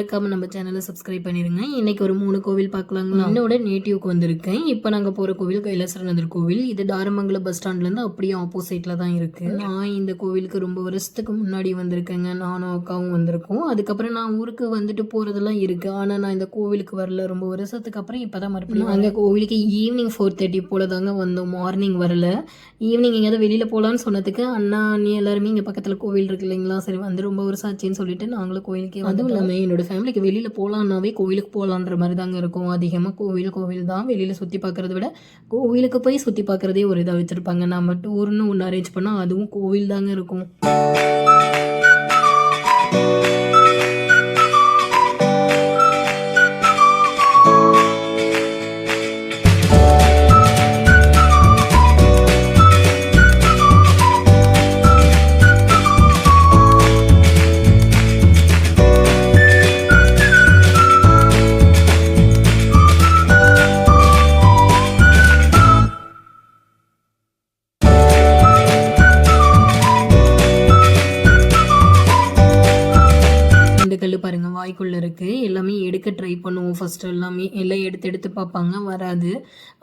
மறக்காம நம்ம சேனலை சப்ஸ்கிரைப் பண்ணிருங்க. இன்னைக்கு ஒரு 3 கோவில் பார்க்கலாங்களா? என்னோட நேட்டிவ்க்கு வந்திருக்கேன். இப்போ நாங்கள் போகிற கோவில் கைலாசநாதர் கோவில். இது தாரமங்கலம் பஸ் ஸ்டாண்ட்லேருந்து அப்படியே ஆப்போசிட்டில் தான் இருக்குது. நான் இந்த கோவிலுக்கு ரொம்ப வருஷத்துக்கு முன்னாடி வந்திருக்கேங்க. நானும் அக்காவும் வந்திருக்கோம். அதுக்கப்புறம் நான் ஊருக்கு வந்துட்டு போகிறதெல்லாம் இருக்குது. ஆனால் நான் இந்த கோவிலுக்கு வரல. ரொம்ப வருஷத்துக்கு அப்புறம் இப்போ தான் மறுபடியும் அங்கே கோவிலுக்கு ஈவினிங் 4:30 போல தாங்க வந்தோம். மார்னிங் வரல. ஈவினிங் எங்கேயாவது வெளியில் போகலான்னு சொன்னதுக்கு அண்ணா நீ எல்லாருமே இங்கே பக்கத்தில் கோவில் இருக்கு இல்லைங்களா, சரி வந்து ரொம்ப வருஷம் ஆச்சுன்னு சொல்லிட்டு நாங்களும் கோவிலுக்கே. அதுவும் இல்லாமல் என்னோட ஃபேமிலிக்கு வெளியில் போகலான்னாவே கோவிலுக்கு போகலான்ற மாதிரி தாங்க இருக்கும். அதிகமாக கோவில் தான். வெளியில் சுற்றி பார்க்குறத விட கோவிலுக்கு போய் சுற்றி பார்க்குறதே ஒரு இதாக வச்சுருப்பாங்க. நம்ம டூர்னு ஒன்று அரேஞ்ச் பண்ணால் அதுவும் கோவில் தாங்க இருக்கும். கல் பாருங்கள் வாய்க்குள்ளே இருக்குது. எல்லாமே எடுக்க ட்ரை பண்ணுவோம். ஃபஸ்ட்டு எல்லாமே எல்லாம் எடுத்து பார்ப்பாங்க, வராது.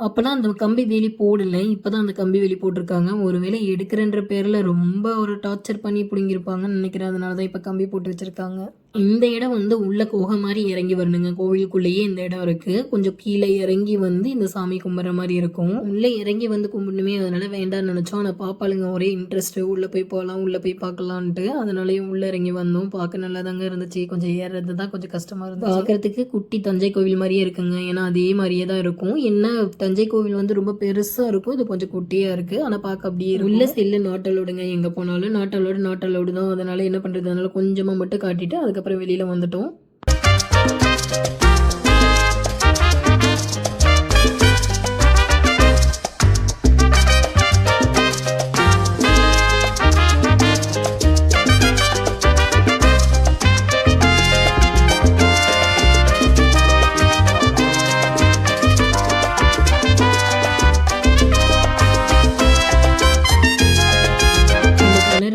அப்போலாம் அந்த கம்பி வேலி போடலை. இப்போ தான் அந்த கம்பி வேலி போட்டிருக்காங்க. ஒருவேளை எடுக்கிறன்ற பேரில் ரொம்ப ஒரு டார்ச்சர் பண்ணி பிடிங்கிருப்பாங்கன்னு நினைக்கிறேன். அதனால தான் இப்போ கம்பி போட்டு வச்சுருக்காங்க. இந்த இடம் வந்து உள்ள கோகை மாதிரி இறங்கி வரணுங்க. கோவிலுக்குள்ளேயே இந்த இடம் இருக்குது. கொஞ்சம் கீழே இறங்கி வந்து இந்த சாமி கும்பிட்ற மாதிரி இருக்கும். உள்ளே இறங்கி வந்து கும்பிடணுமே, அதனால வேண்டாம்னு நினச்சோம். ஆனால் பாப்பாளுங்க ஒரே இன்ட்ரெஸ்ட்டு, உள்ளே போய் போகலாம் உள்ளே போய் பார்க்கலான்ட்டு. அதனாலேயும் உள்ளே இறங்கி வந்தோம். பார்க்க நல்லா தாங்க இருந்துச்சு. கொஞ்சம் ஏறுறது தான் கொஞ்சம் கஷ்டமாக இருந்துச்சு. பார்க்குறதுக்கு குட்டி தஞ்சை கோவில் மாதிரியே இருக்குங்க. ஏன்னா அதே மாதிரியே தான் இருக்கும். என்ன தஞ்சை கோவில் வந்து ரொம்ப பெருசாக இருக்கும், இது கொஞ்சம் குட்டியாக இருக்குது. ஆனால் பார்க்க அப்படியே உள்ள செல்லு நாட்டலோடுங்க. எங்கே போனாலும் நாட்டலோடு தான். அதனால என்ன பண்ணுறது, அதனால கொஞ்சமாக மட்டும் காட்டிட்டு அதுக்கப்புறம் வெளியில் வந்துட்டோம்.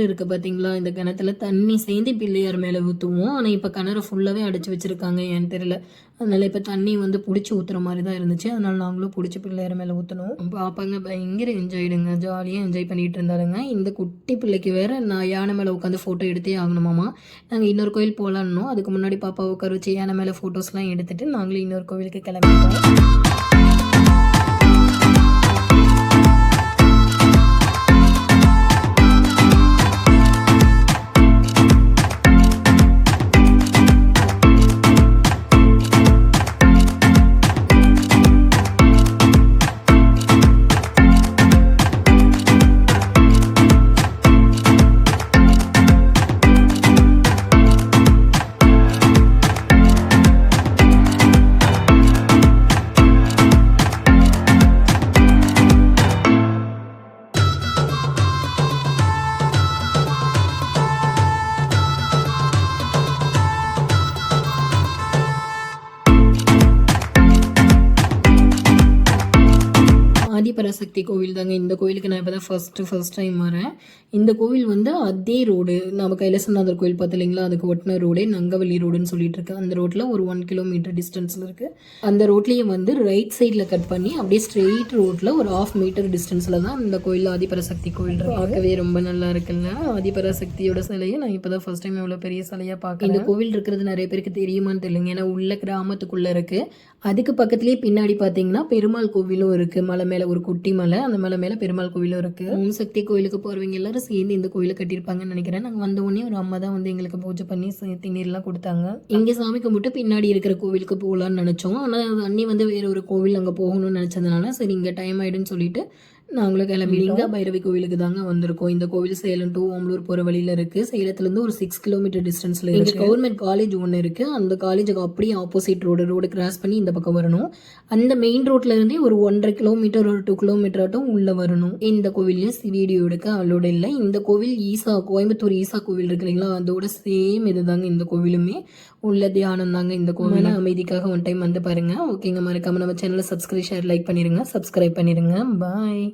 இருக்கு பார்த்தீங்களா, இந்த கிணத்துல தண்ணி சேர்ந்து பிள்ளையார் மேலே ஊற்றுவோம். ஆனால் இப்போ கிணறு ஃபுல்லாகவே அடைச்சி வச்சுருக்காங்க, ஏன்னு தெரியல. அதனால் இப்போ தண்ணி வந்து பிடிச்சி ஊற்றுற மாதிரி தான் இருந்துச்சு. அதனால் நாங்களும் பிடிச்சி பிள்ளையார் மேலே ஊற்றணும். பாப்பாங்க பயங்கர என்ஜாய்டுங்க, ஜாலியாக என்ஜாய் பண்ணிகிட்டு இருந்தாலுங்க. இந்த குட்டி பிள்ளைக்கு வேறு நான் யானை மேலே உட்காந்து ஃபோட்டோ எடுத்தே ஆகணுமாமா. நாங்கள் இன்னொரு கோயில் போகலான்னோம். அதுக்கு முன்னாடி பாப்பா உட்கார வச்சு யானை மேலே ஃபோட்டோஸ்லாம் எடுத்துகிட்டு நாங்களும் இன்னொரு கோவிலுக்கு கிளம்பிட்டோம். ஆதிபராசக்தி கோவில் தாங்க. இந்த கோவிலுக்கு நான் இப்போ தான் ஃபர்ஸ்ட் டைம் வரேன். இந்த கோவில் வந்து அதே ரோடு நம்ம கைலாசநாதர் கோவில் பார்த்து இல்லைங்களா, அதுக்கு ஒட்டின ரோடே நங்கவள்ளி ரோடுன்னு சொல்லிட்டு இருக்கு. அந்த ரோட்டில் ஒரு 1 கிலோமீட்டர் டிஸ்டன்ஸில் இருக்குது. அந்த ரோட்லேயே வந்து ரைட் சைடில் கட் பண்ணி அப்படியே ஸ்ட்ரெயிட் ரோட்டில் ஒரு 1/2 மீட்டர் டிஸ்டன்ஸில் தான் இந்த கோயில் ஆதிபராசக்தி கோவில். பார்க்கவே ரொம்ப நல்லா இருக்குல்ல. ஆதிபராசக்தியோட சிலையை நான் இப்போ தான் ஃபர்ஸ்ட் டைம் இவ்வளோ பெரிய சிலையாக பார்க்குறேன். இந்த கோவில் இருக்கிறது நிறைய பேருக்கு தெரியுமான்னு தெரியலங்க. ஏன்னா உள்ள கிராமத்துக்குள்ளே இருக்குது. அதுக்கு பக்கத்துலேயே பின்னாடி பார்த்தீங்கன்னா பெருமாள் கோவிலும் இருக்குது. மலை மேலே ஒரு குட்டி மலை, அந்த மலை மேலே பெருமாள் கோவிலும் இருக்குது. ஓம் சக்தி கோயிலுக்கு போகிறவங்க எல்லாரும் சேர்ந்து இந்த கோயிலை கட்டியிருப்பாங்கன்னு நினைக்கிறேன். நாங்கள் வந்த உடனே ஒரு அம்மா தான் வந்து எங்களுக்கு பூஜை பண்ணி தண்ணீர்லாம் கொடுத்தாங்க. இங்கே சாமி கும்பிட்டு பின்னாடி இருக்கிற கோவிலுக்கு போகலான்னு நினச்சோம். ஆனால் அண்ணி வந்து வேற ஒரு கோவில் அங்கே போகணும்னு நினச்சதுனால சரி இங்கே டைம் ஆகிடுன்னு சொல்லிட்டு நாங்களும் கிளம்பி லிங்கா பைரவி கோவிலுக்கு தாங்க வந்திருக்கோம். இந்த கோவில் சேலம் டு ஓமலூர் போகிற வழியில் இருக்குது. சேலத்துலேருந்து ஒரு 6 கிலோமீட்டர் டிஸ்டன்ஸில் இருக்குது. கவர்மெண்ட் காலேஜ் ஒன்று இருக்குது. அந்த காலேஜுக்கு அப்படியே ஆப்போசிட் ரோடு கிராஸ் பண்ணி இந்த பக்கம் வரணும். அந்த மெயின் ரோட்ல இருந்தே ஒரு 1.5 கிலோமீட்டர் ஒரு 2 கிலோமீட்டர் ஆட்டும் உள்ளே வரணும். இந்த கோவிலையும் வீடியோ எடுக்க அலோடு இல்லை. இந்த கோவில் கோயம்புத்தூர் ஈசா கோவில் இருக்கு இல்லைங்களா, அதோட சேம் இது தாங்க. இந்த கோவிலுமே உள்ள தியானம் தாங்க. இந்த கோவிலை அமைதிக்காக ஒன் டைம் வந்து பாருங்க. ஓகேங்க, மறக்காம நம்ம சேனலை சப்ஸ்கிரைப் லைக் பண்ணிடுங்க, சப்ஸ்கிரைப் பண்ணிடுங்க. பாய்.